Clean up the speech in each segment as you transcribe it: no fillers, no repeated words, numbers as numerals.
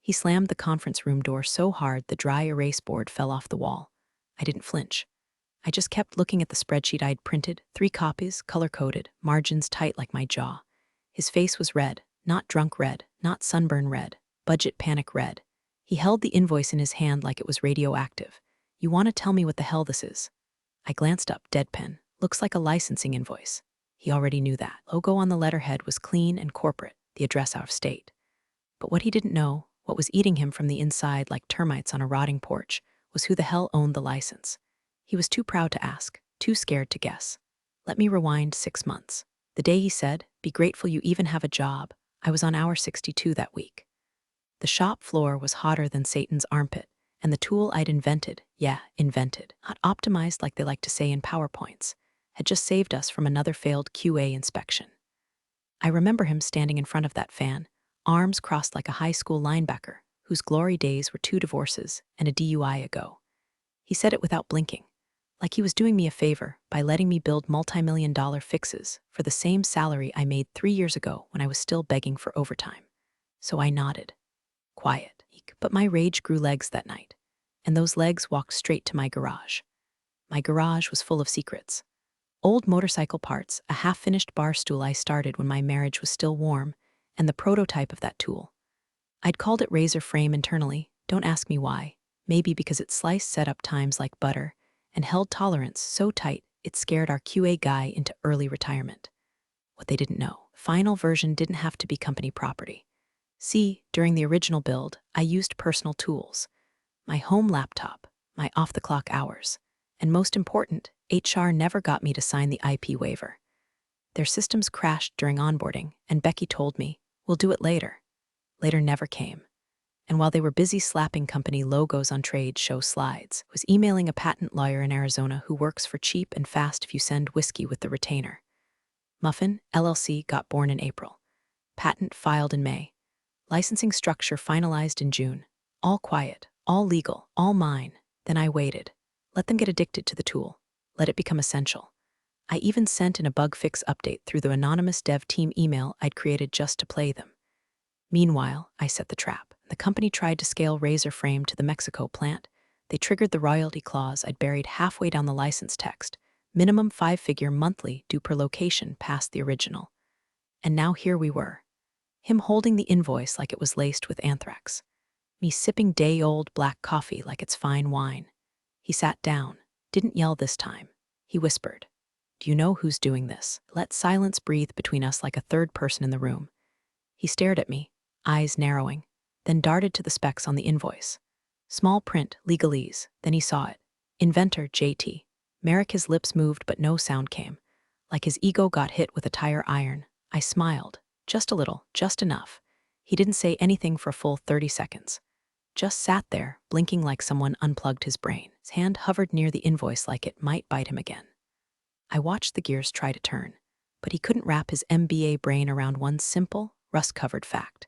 He slammed the conference room door so hard the dry erase board fell off the wall. I didn't flinch. I just kept looking at the spreadsheet I'd printed, 3 copies, color-coded, margins tight like my jaw. His face was red, not drunk red, not sunburn red, budget panic red. He held the invoice in his hand like it was radioactive. You want to tell me what the hell this is? I glanced up, deadpan. Looks like a licensing invoice. He already knew that. Logo on the letterhead was clean and corporate, the address out of state. But what he didn't know, what was eating him from the inside like termites on a rotting porch, was who the hell owned the license. He was too proud to ask, too scared to guess. Let me rewind 6 months. The day he said, "Be grateful you even have a job," I was on hour 62 that week. The shop floor was hotter than Satan's armpit, and the tool I'd invented, not optimized like they like to say in PowerPoints, had just saved us from another failed QA inspection. I remember him standing in front of that fan, arms crossed like a high school linebacker, whose glory days were 2 divorces and a DUI ago. He said it without blinking, like he was doing me a favor by letting me build multi-million-dollar fixes for the same salary I made 3 years ago when I was still begging for overtime. So I nodded. Quiet. But my rage grew legs that night, and those legs walked straight to my garage. My garage was full of secrets. Old motorcycle parts, a half-finished bar stool I started when my marriage was still warm, and the prototype of that tool. I'd called it razor frame internally, don't ask me why, maybe because it sliced setup times like butter and held tolerance so tight it scared our QA guy into early retirement. What they didn't know, final version didn't have to be company property. See, during the original build, I used personal tools. My home laptop, my off-the-clock hours, and most important, HR never got me to sign the IP waiver. Their systems crashed during onboarding, and Becky told me, "We'll do it later." Later never came. And while they were busy slapping company logos on trade show slides, I was emailing a patent lawyer in Arizona who works for cheap and fast if you send whiskey with the retainer. Muffin, LLC got born in April. Patent filed in May. Licensing structure finalized in June. All quiet, all legal, all mine. Then I waited. Let them get addicted to the tool. Let it become essential. I even sent in a bug fix update through the anonymous dev team email I'd created just to play them. Meanwhile, I set the trap. The company tried to scale razor frame to the Mexico plant. They triggered the royalty clause I'd buried halfway down the license text. Minimum 5-figure monthly due per location past the original. And now here we were. Him holding the invoice like it was laced with anthrax. Me sipping day-old black coffee like it's fine wine. He sat down, didn't yell this time. He whispered, "Do you know who's doing this?" Let silence breathe between us like a third person in the room. He stared at me, eyes narrowing, then darted to the specs on the invoice. Small print, legalese, then he saw it. Inventor, JT. Merrick, his lips moved but no sound came. Like his ego got hit with a tire iron. I smiled. Just a little, just enough. He didn't say anything for a full 30 seconds. Just sat there, blinking like someone unplugged his brain. His hand hovered near the invoice like it might bite him again. I watched the gears try to turn, but he couldn't wrap his MBA brain around one simple, rust-covered fact.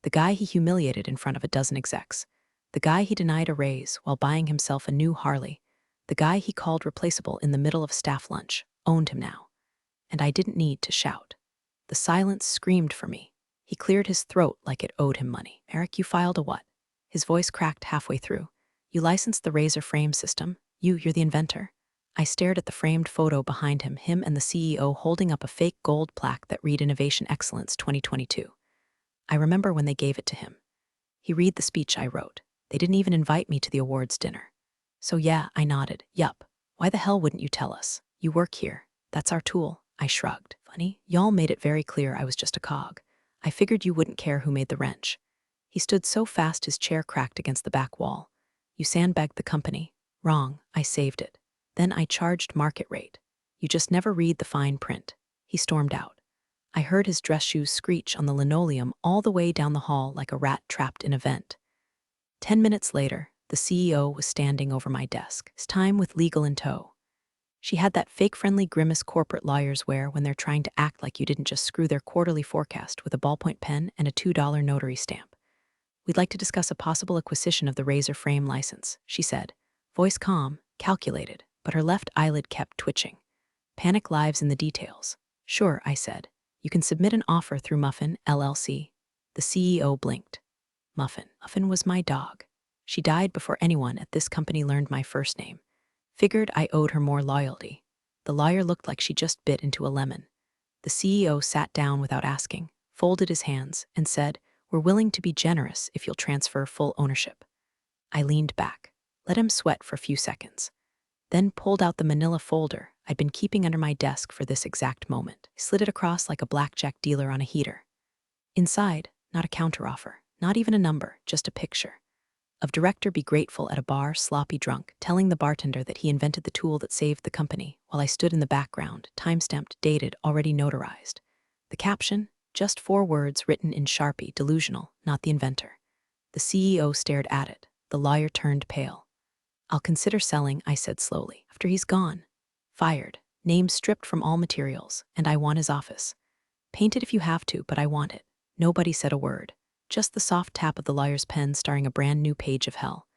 The guy he humiliated in front of a dozen execs. The guy he denied a raise while buying himself a new Harley. The guy he called replaceable in the middle of staff lunch owned him now. And I didn't need to shout. The silence screamed for me. He cleared his throat like it owed him money. "Eric, you filed a what?" His voice cracked halfway through. "You licensed the razor frame system. You're the inventor." I stared at the framed photo behind him and the CEO holding up a fake gold plaque that read Innovation Excellence 2022. I remember when they gave it to him. He read the speech I wrote. They didn't even invite me to the awards dinner. So yeah, I nodded. Yup. Why the hell wouldn't you tell us? You work here. That's our tool. I shrugged. Funny, y'all made it very clear I was just a cog. I figured you wouldn't care who made the wrench. He stood so fast his chair cracked against the back wall. You sandbagged the company. Wrong, I saved it. Then I charged market rate. You just never read the fine print. He stormed out. I heard his dress shoes screech on the linoleum all the way down the hall like a rat trapped in a vent. 10 minutes later, the CEO was standing over my desk, his time with legal in tow. She had that fake-friendly grimace corporate lawyers wear when they're trying to act like you didn't just screw their quarterly forecast with a ballpoint pen and a $2 notary stamp. "We'd like to discuss a possible acquisition of the razor frame license," she said. Voice calm, calculated, but her left eyelid kept twitching. Panic lives in the details. "Sure," I said. "You can submit an offer through Muffin, LLC." The CEO blinked. Muffin. Muffin was my dog. She died before anyone at this company learned my first name. Figured I owed her more loyalty. The lawyer looked like she just bit into a lemon. The CEO sat down without asking, folded his hands, and said, "We're willing to be generous if you'll transfer full ownership." I leaned back, let him sweat for a few seconds, then pulled out the manila folder I'd been keeping under my desk for this exact moment. I slid it across like a blackjack dealer on a heater. Inside, not a counteroffer, not even a number, just a picture of director be grateful at a bar, sloppy drunk, telling the bartender that he invented the tool that saved the company, while I stood in the background, time-stamped, dated, already notarized. The caption, just 4 words written in Sharpie, delusional, not the inventor. The CEO stared at it. The lawyer turned pale. "I'll consider selling," I said slowly. "After he's gone. Fired. Name stripped from all materials, and I want his office. Paint it if you have to, but I want it." Nobody said a word. Just the soft tap of the lawyer's pen starring a brand new page of hell.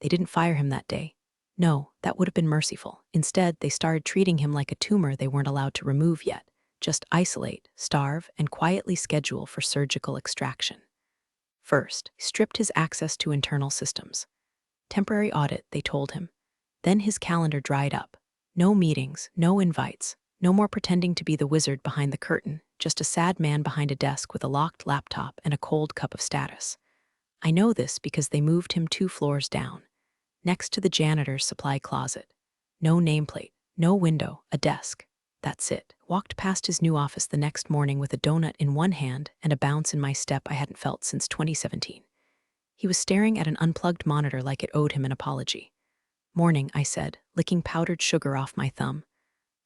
They didn't fire him that day. No, that would have been merciful. Instead, they started treating him like a tumor they weren't allowed to remove yet. Just isolate, starve, and quietly schedule for surgical extraction. First, stripped his access to internal systems. Temporary audit, they told him. Then his calendar dried up. No meetings, no invites, no more pretending to be the wizard behind the curtain, just a sad man behind a desk with a locked laptop and a cold cup of status. I know this because they moved him 2 floors down, next to the janitor's supply closet. No nameplate, no window, a desk. That's it. Walked past his new office the next morning with a donut in one hand and a bounce in my step I hadn't felt since 2017. He was staring at an unplugged monitor like it owed him an apology. "Morning," I said, licking powdered sugar off my thumb.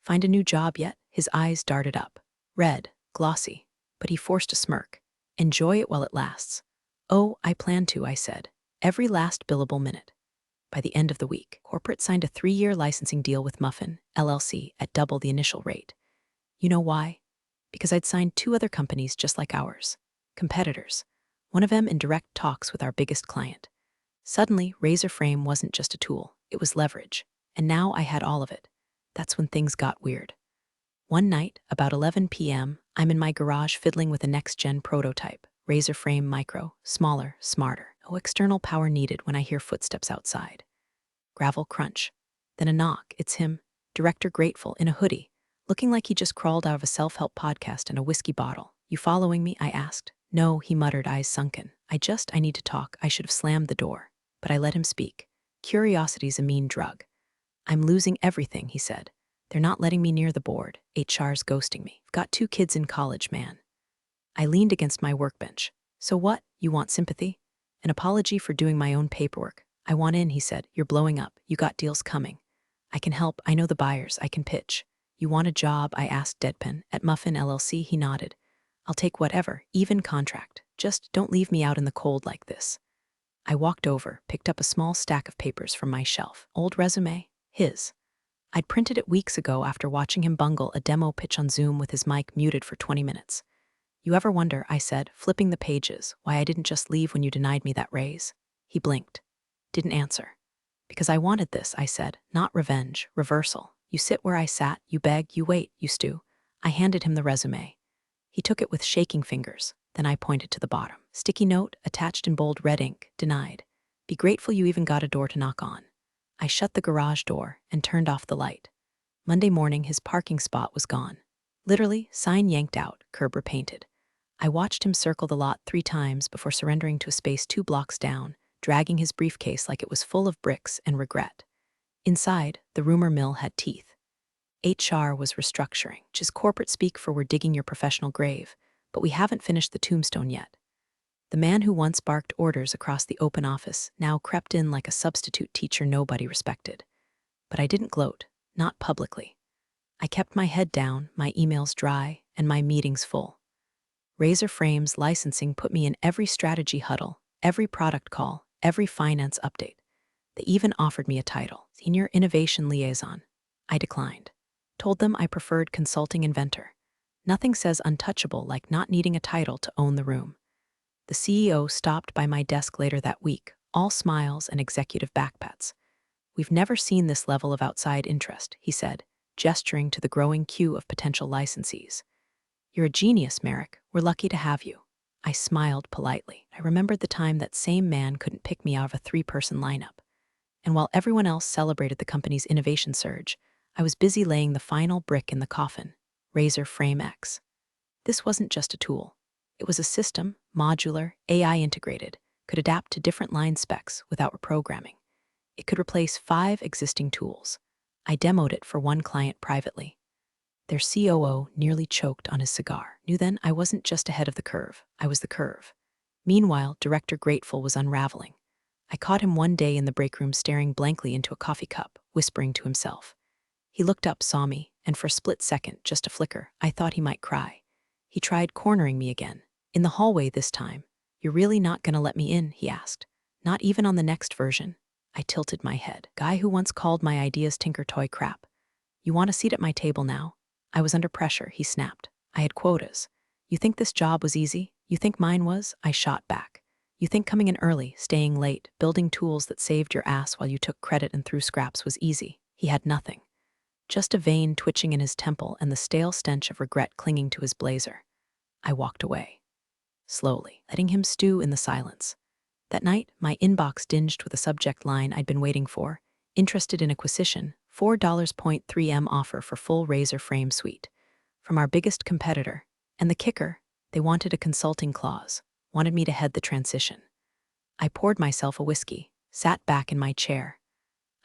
"Find a new job yet?" His eyes darted up. Red, glossy, but he forced a smirk. "Enjoy it while it lasts." "Oh, I plan to," I said. "Every last billable minute." By the end of the week, corporate signed a 3-year licensing deal with Muffin, LLC, at double the initial rate. You know why? Because I'd signed 2 other companies just like ours. Competitors. One of them in direct talks with our biggest client. Suddenly, Razor Frame wasn't just a tool, it was leverage. And now I had all of it. That's when things got weird. One night, about 11 p.m., I'm in my garage fiddling with a next-gen prototype, Razor Frame Micro, smaller, smarter. No external power needed when I hear footsteps outside. Gravel crunch. Then a knock. It's him, Director Grateful, in a hoodie, looking like he just crawled out of a self-help podcast and a whiskey bottle. "You following me?" I asked. "No," he muttered, eyes sunken. I need to talk." I should have slammed the door. But I let him speak. "Curiosity's a mean drug." "I'm losing everything," he said. "They're not letting me near the board. HR's ghosting me. I've got 2 kids in college, man." I leaned against my workbench. "So what? You want sympathy?" "An apology for doing my own paperwork." "I want in," he said. "You're blowing up. You got deals coming." "I can help. I know the buyers. I can pitch." "You want a job?" I asked deadpan. "At Muffin LLC?" He nodded. "I'll take whatever, even contract. Just don't leave me out in the cold like this." I walked over, picked up a small stack of papers from my shelf. Old resume? His. I'd printed it weeks ago after watching him bungle a demo pitch on Zoom with his mic muted for 20 minutes. "You ever wonder," I said, flipping the pages, "why I didn't just leave when you denied me that raise?" He blinked. Didn't answer. "Because I wanted this," I said. "Not revenge, reversal. You sit where I sat, you beg, you wait, you stew." I handed him the resume. He took it with shaking fingers. Then I pointed to the bottom. Sticky note, attached in bold red ink, denied. "Be grateful you even got a door to knock on." I shut the garage door and turned off the light. Monday morning, his parking spot was gone. Literally, sign yanked out, curb repainted. I watched him circle the lot 3 times before surrendering to a space 2 blocks down, dragging his briefcase like it was full of bricks and regret. Inside, the rumor mill had teeth. HR was restructuring, which is corporate speak for "we're digging your professional grave," but we haven't finished the tombstone yet. The man who once barked orders across the open office now crept in like a substitute teacher nobody respected. But I didn't gloat, not publicly. I kept my head down, my emails dry, and my meetings full. Razor Frames licensing put me in every strategy huddle, every product call, every finance update. They even offered me a title, Senior Innovation Liaison. I declined. Told them I preferred consulting inventor. Nothing says untouchable like not needing a title to own the room. The CEO stopped by my desk later that week, all smiles and executive backpats. "We've never seen this level of outside interest," he said, gesturing to the growing queue of potential licensees. "You're a genius, Merrick. We're lucky to have you." I smiled politely. I remembered the time that same man couldn't pick me out of a three-person lineup. And while everyone else celebrated the company's innovation surge, I was busy laying the final brick in the coffin, Razor Frame X. This wasn't just a tool. It was a system, modular, AI integrated, could adapt to different line specs without reprogramming. It could replace 5 existing tools. I demoed it for one client privately. Their COO nearly choked on his cigar. Knew then I wasn't just ahead of the curve, I was the curve. Meanwhile, Director Grateful was unraveling. I caught him one day in the break room staring blankly into a coffee cup, whispering to himself. He looked up, saw me, and for a split second, just a flicker, I thought he might cry. He tried cornering me again. In the hallway this time. You're really not gonna let me in, he asked. Not even on the next version. I tilted my head. Guy who once called my ideas tinker toy crap. You want a seat at my table now? I was under pressure, he snapped. I had quotas. You think this job was easy? You think mine was? I shot back. You think coming in early, staying late, building tools that saved your ass while you took credit and threw scraps was easy? He had nothing. Just a vein twitching in his temple and the stale stench of regret clinging to his blazer. I walked away. Slowly, letting him stew in the silence. That night, my inbox dinged with a subject line I'd been waiting for. Interested in acquisition, $4.3M offer for full Razor frame suite. From our biggest competitor. And the kicker, they wanted a consulting clause, wanted me to head the transition. I poured myself a whiskey, sat back in my chair.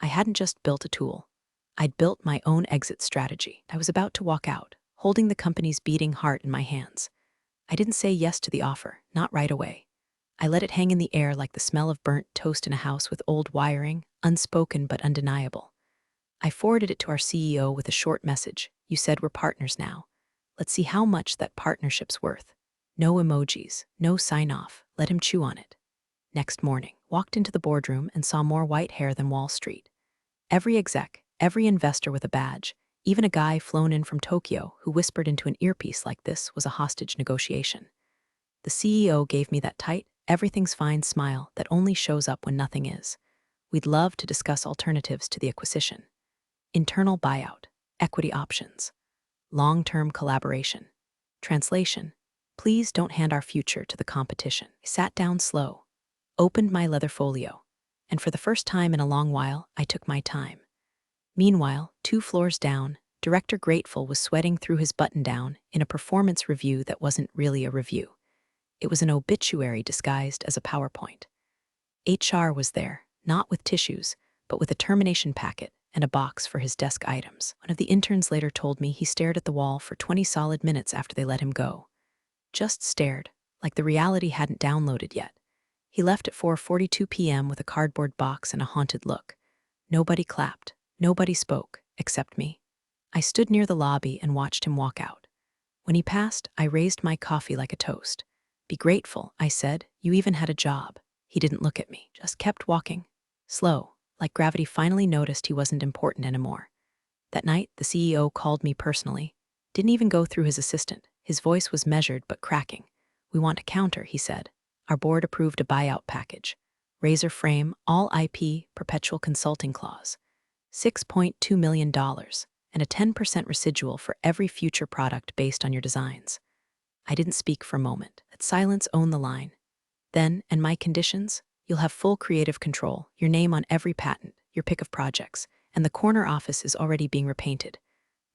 I hadn't just built a tool. I'd built my own exit strategy. I was about to walk out, holding the company's beating heart in my hands. I didn't say yes to the offer, not right away. I let it hang in the air like the smell of burnt toast in a house with old wiring, unspoken but undeniable. I forwarded it to our CEO with a short message. You said we're partners now. Let's see how much that partnership's worth. No emojis, no sign-off. Let him chew on it. Next morning, walked into the boardroom and saw more white hair than Wall Street. Every exec, every investor with a badge, even a guy flown in from Tokyo who whispered into an earpiece like this was a hostage negotiation. The CEO gave me that tight, everything's fine smile that only shows up when nothing is. We'd love to discuss alternatives to the acquisition. Internal buyout, equity options, long-term collaboration. Translation, please don't hand our future to the competition. I sat down slow, opened my leather folio, and for the first time in a long while, I took my time. Meanwhile, 2 floors down, Director Grateful was sweating through his button-down in a performance review that wasn't really a review. It was an obituary disguised as a PowerPoint. HR was there, not with tissues, but with a termination packet and a box for his desk items. One of the interns later told me he stared at the wall for 20 solid minutes after they let him go. Just stared, like the reality hadn't downloaded yet. He left at 4:42 p.m. with a cardboard box and a haunted look. Nobody clapped. Nobody spoke, except me. I stood near the lobby and watched him walk out. When he passed, I raised my coffee like a toast. Be grateful, I said. You even had a job. He didn't look at me, just kept walking. Slow, like gravity finally noticed he wasn't important anymore. That night, the CEO called me personally. Didn't even go through his assistant. His voice was measured but cracking. We want a counter, he said. Our board approved a buyout package. Razor frame, all IP, perpetual consulting clause. $6.2 million, and a 10% residual for every future product based on your designs. I didn't speak for a moment. Let silence own the line. Then, and my conditions, you'll have full creative control, your name on every patent, your pick of projects, and the corner office is already being repainted.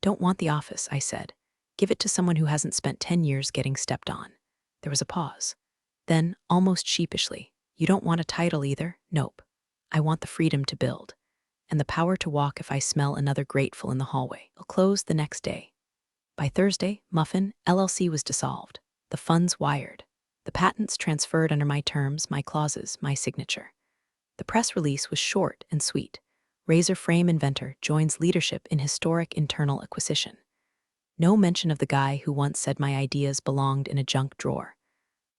Don't want the office, I said. Give it to someone who hasn't spent 10 years getting stepped on. There was a pause. Then, almost sheepishly, you don't want a title either? Nope. I want the freedom to build. And the power to walk if I smell another grateful in the hallway. I'll close the next day. By Thursday, Muffin, LLC was dissolved. The funds wired. The patents transferred under my terms, my clauses, my signature. The press release was short and sweet. Razor frame inventor joins leadership in historic internal acquisition. No mention of the guy who once said my ideas belonged in a junk drawer.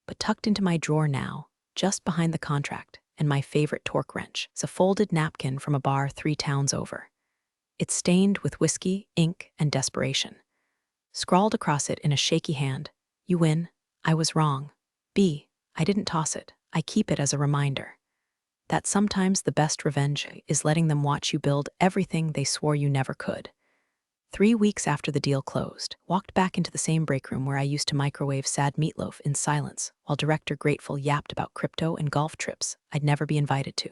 But tucked into my drawer now, just behind the contract, and my favorite torque wrench, is a folded napkin from a bar 3 towns over. It's stained with whiskey, ink, and desperation. Scrawled across it in a shaky hand, you win, I was wrong. B, I didn't toss it, I keep it as a reminder. That sometimes the best revenge is letting them watch you build everything they swore you never could. 3 weeks after the deal closed, walked back into the same break room where I used to microwave sad meatloaf in silence while Director Grateful yapped about crypto and golf trips I'd never be invited to.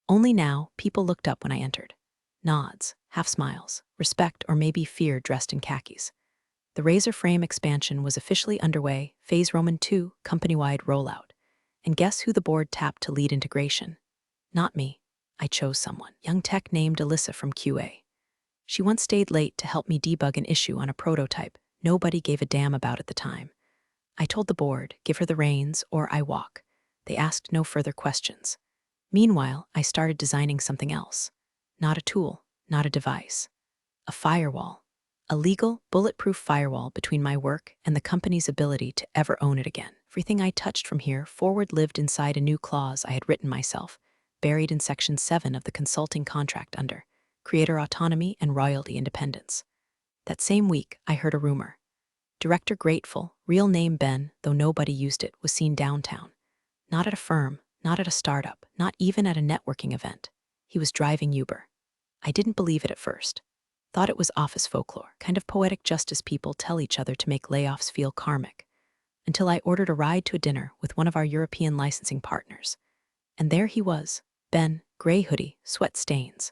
Only now, people looked up when I entered. Nods, half smiles, respect or maybe fear dressed in khakis. The razor frame expansion was officially underway, phase Roman 2, company-wide rollout. And guess who the board tapped to lead integration? Not me. I chose someone, young tech named Alyssa from QA. She once stayed late to help me debug an issue on a prototype nobody gave a damn about at the time. I told the board, give her the reins or I walk. They asked no further questions. Meanwhile, I started designing something else. Not a tool, not a device. A firewall. A legal, bulletproof firewall between my work and the company's ability to ever own it again. Everything I touched from here forward lived inside a new clause I had written myself, buried in Section 7 of the consulting contract under creator autonomy and royalty independence. That same week, I heard a rumor. Director Grateful, real name Ben, though nobody used it, was seen downtown. Not at a firm, not at a startup, not even at a networking event. He was driving Uber. I didn't believe it at first. Thought it was office folklore, kind of poetic justice people tell each other to make layoffs feel karmic. Until I ordered a ride to a dinner with one of our European licensing partners. And there he was, Ben, gray hoodie, sweat stains.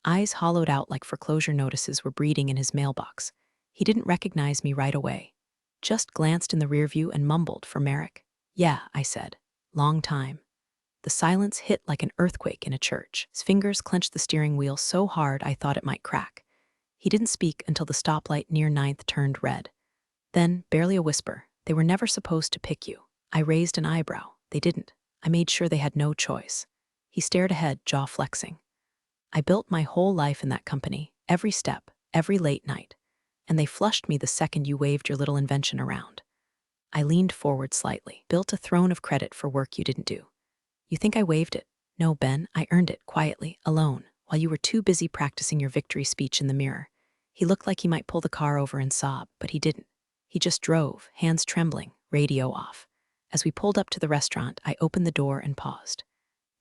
Eyes hollowed out like foreclosure notices were breeding in his mailbox. He didn't recognize me right away. Just glanced in the rear view and mumbled for Merrick. Yeah, I said. Long time. The silence hit like an earthquake in a church. His fingers clenched the steering wheel so hard I thought it might crack. He didn't speak until the stoplight near 9th turned red. Then, barely a whisper, they were never supposed to pick you. I raised an eyebrow. They didn't. I made sure they had no choice. He stared ahead, jaw flexing. I built my whole life in that company, every step, every late night. And they flushed me the second you waved your little invention around. I leaned forward slightly, built a throne of credit for work you didn't do. You think I waved it? No, Ben, I earned it, quietly, alone, while you were too busy practicing your victory speech in the mirror. He looked like he might pull the car over and sob, but he didn't. He just drove, hands trembling, radio off. As we pulled up to the restaurant, I opened the door and paused.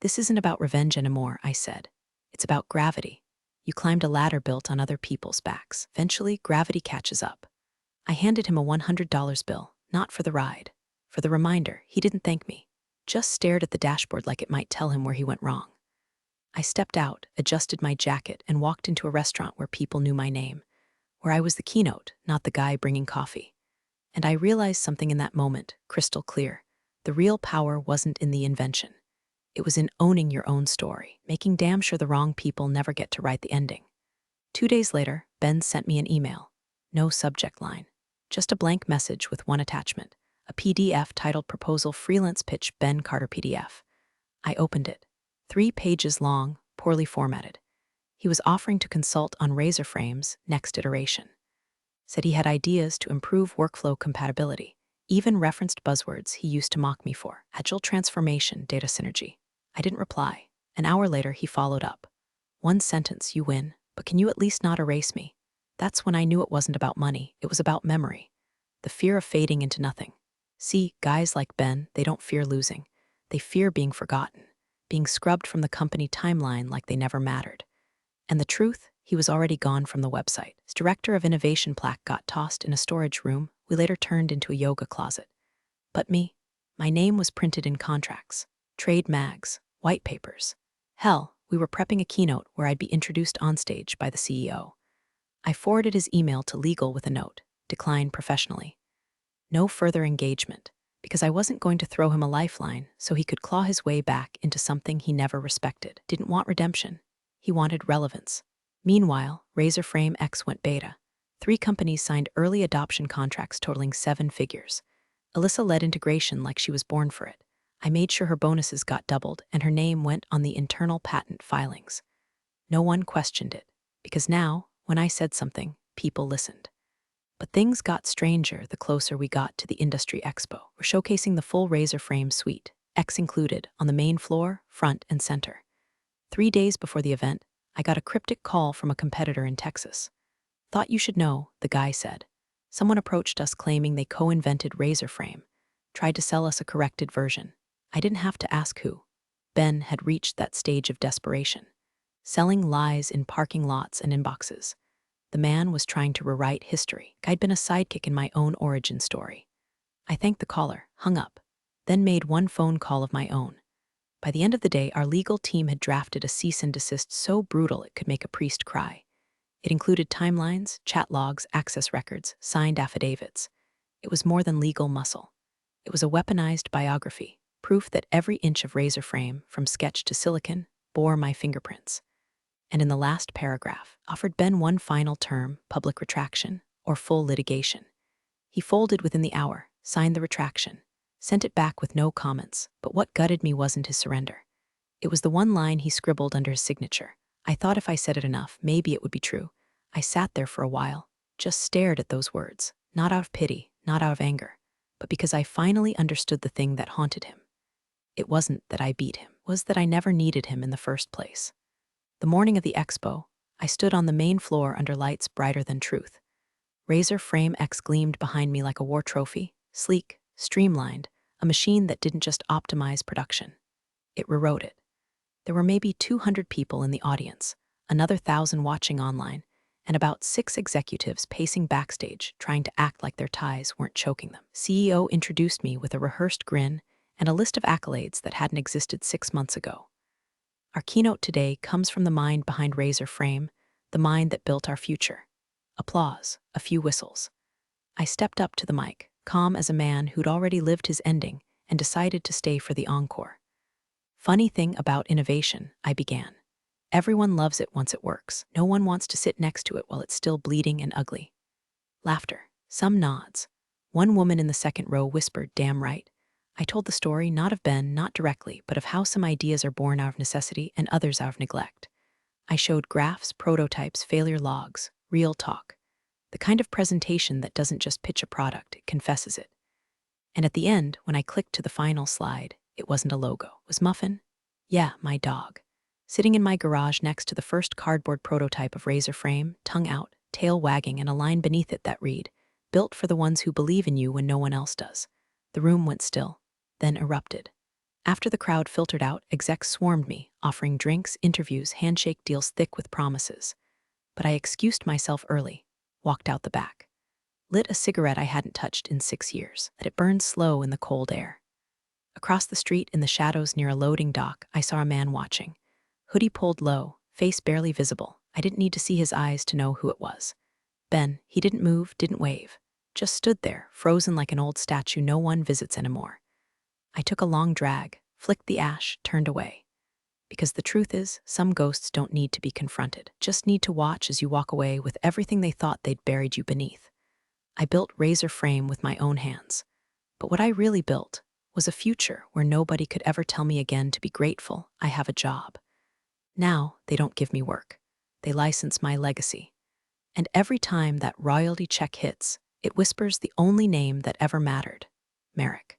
This isn't about revenge anymore, I said. It's about gravity. You climbed a ladder built on other people's backs. Eventually, gravity catches up. I handed him a $100 bill, not for the ride. For the reminder, he didn't thank me. Just stared at the dashboard like it might tell him where he went wrong. I stepped out, adjusted my jacket, and walked into a restaurant where people knew my name, where I was the keynote, not the guy bringing coffee. And I realized something in that moment, crystal clear. The real power wasn't in the invention. It was in owning your own story, making damn sure the wrong people never get to write the ending. 2 days later, Ben sent me an email. No subject line. Just a blank message with one attachment. A PDF titled Proposal Freelance Pitch Ben Carter PDF. I opened it. 3 pages long, poorly formatted. He was offering to consult on razor frames' next iteration. Said he had ideas to improve workflow compatibility. Even referenced buzzwords he used to mock me for. Agile transformation, data synergy. I didn't reply. An hour later, he followed up. One sentence, you win, but can you at least not erase me? That's when I knew it wasn't about money, it was about memory. The fear of fading into nothing. See, guys like Ben, they don't fear losing. They fear being forgotten, being scrubbed from the company timeline like they never mattered. And the truth, he was already gone from the website. His director of innovation plaque got tossed in a storage room we later turned into a yoga closet. But me, my name was printed in contracts, trade mags, white papers. Hell, we were prepping a keynote where I'd be introduced onstage by the CEO. I forwarded his email to legal with a note, decline professionally. No further engagement, because I wasn't going to throw him a lifeline so he could claw his way back into something he never respected. Didn't want redemption. He wanted relevance. Meanwhile, Razor Frame X went beta. 3 companies signed early adoption contracts totaling 7 figures. Alyssa led integration like she was born for it. I made sure her bonuses got doubled and her name went on the internal patent filings. No one questioned it, because now, when I said something, people listened. But things got stranger the closer we got to the industry expo. We're showcasing the full Razor Frame suite, X included, on the main floor, front, and center. 3 days before the event, I got a cryptic call from a competitor in Texas. Thought you should know, the guy said. Someone approached us claiming they co-invented Razor Frame, tried to sell us a corrected version. I didn't have to ask who. Ben had reached that stage of desperation. Selling lies in parking lots and inboxes. the man was trying to rewrite history. I'd been a sidekick in my own origin story. I thanked the caller, hung up, then made one phone call of my own. By the end of the day, our legal team had drafted a cease and desist so brutal it could make a priest cry. It included timelines, chat logs, access records, signed affidavits. It was more than legal muscle. It was a weaponized biography, proof that every inch of razor frame, from sketch to silicon, bore my fingerprints. And in the last paragraph, offered Ben one final term, public retraction, or full litigation. He folded within the hour, signed the retraction, sent it back with no comments, but what gutted me wasn't his surrender. It was the one line he scribbled under his signature. I thought if I said it enough, maybe it would be true. I sat there for a while, just stared at those words, not out of pity, not out of anger, but because I finally understood the thing that haunted him. It wasn't that I beat him, it was that I never needed him in the first place. The morning of the expo, I stood on the main floor under lights brighter than truth. Razor Frame X gleamed behind me like a war trophy, sleek, streamlined, a machine that didn't just optimize production. It rewrote it. There were maybe 200 people in the audience, another 1,000 watching online, and about 6 executives pacing backstage trying to act like their ties weren't choking them. CEO introduced me with a rehearsed grin and a list of accolades that hadn't existed 6 months ago. Our keynote today comes from the mind behind Razor Frame, the mind that built our future. Applause, a few whistles. I stepped up to the mic, calm as a man who'd already lived his ending and decided to stay for the encore. Funny thing about innovation, I began. Everyone loves it once it works. No one wants to sit next to it while it's still bleeding and ugly. Laughter, some nods. One woman in the second row whispered, "Damn right." I told the story not of Ben, not directly, but of how some ideas are born out of necessity and others out of neglect. I showed graphs, prototypes, failure logs, real talk. The kind of presentation that doesn't just pitch a product, it confesses it. And at the end, when I clicked to the final slide, it wasn't a logo. It was Muffin? Yeah, my dog. Sitting in my garage next to the first cardboard prototype of Razor Frame, tongue out, tail wagging, and a line beneath it that read, "Built for the ones who believe in you when no one else does." The room went still, then erupted. After the crowd filtered out, execs swarmed me, offering drinks, interviews, handshake deals thick with promises. But I excused myself early, walked out the back. Lit a cigarette I hadn't touched in 6 years, let it burn slow in the cold air. Across the street in the shadows near a loading dock, I saw a man watching. Hoodie pulled low, face barely visible. I didn't need to see his eyes to know who it was. Ben. He didn't move, didn't wave. Just stood there, frozen like an old statue no one visits anymore. I took a long drag, flicked the ash, turned away. Because the truth is, some ghosts don't need to be confronted, just need to watch as you walk away with everything they thought they'd buried you beneath. I built Razor Frame with my own hands. But what I really built was a future where nobody could ever tell me again to be grateful I have a job. Now, they don't give me work. They license my legacy. And every time that royalty check hits, it whispers the only name that ever mattered: Merrick.